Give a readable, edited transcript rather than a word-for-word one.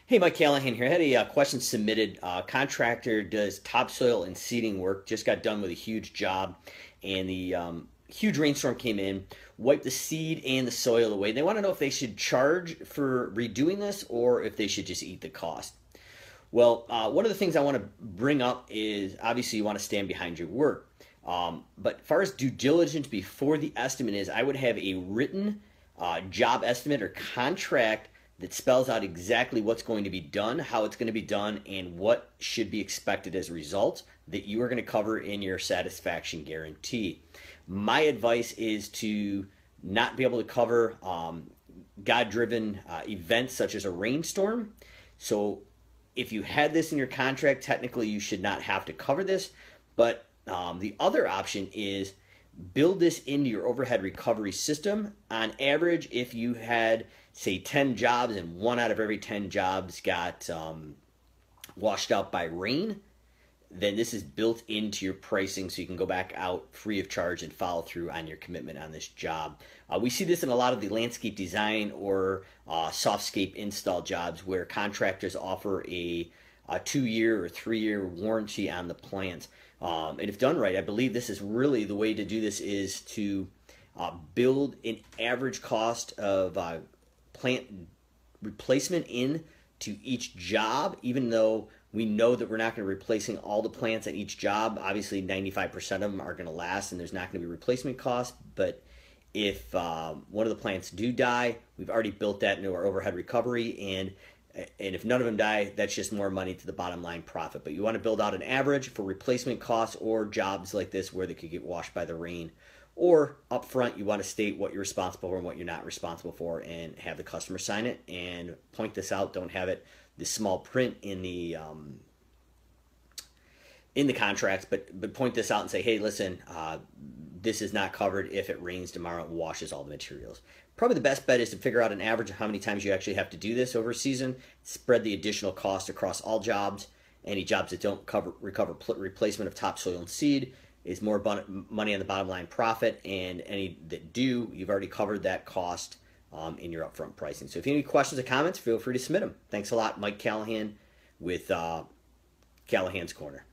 Hey, Mike Callahan here. I had a question submitted. Contractor does topsoil and seeding work. Just got done with a huge job, and the huge rainstorm came in, wiped the seed and the soil away. They want to know if they should charge for redoing this or if they should just eat the cost. Well, one of the things I want to bring up is obviously you want to stand behind your work. But as far as due diligence before the estimate is, I would have a written job estimate or contract that spells out exactly what's going to be done, how it's going to be done, and what should be expected as a result that you are going to cover in your satisfaction guarantee. My advice is to not be able to cover God-driven events such as a rainstorm. So if you had this in your contract, technically you should not have to cover this. But the other option is build this into your overhead recovery system. On average, if you had, say, 10 jobs and one out of every 10 jobs got washed out by rain, then this is built into your pricing so you can go back out free of charge and follow through on your commitment on this job. We see this in a lot of the landscape design or softscape install jobs where contractors offer a 2-year or 3-year warranty on the plans. And if done right, I believe this is really the way to do this is to build an average cost of plant replacement in to each job, even though we know that we're not going to be replacing all the plants at each job. Obviously, 95% of them are going to last and there's not going to be replacement costs. But if one of the plants do die, we've already built that into our overhead recovery. And if none of them die, that's just more money to the bottom line profit. But you want to build out an average for replacement costs or jobs like this where they could get washed by the rain. Or up front, you want to state what you're responsible for and what you're not responsible for and have the customer sign it and point this out. Don't have it this small print in the contracts, but point this out and say, hey, listen, this is not covered if it rains tomorrow and washes all the materials. Probably the best bet is to figure out an average of how many times you actually have to do this over a season, spread the additional cost across all jobs. Any jobs that don't recover replacement of topsoil and seed is more money on the bottom line profit, and any that do, you've already covered that cost in your upfront pricing. So if you have any questions or comments, feel free to submit them. Thanks a lot. Mike Callahan with Callahan's Corner.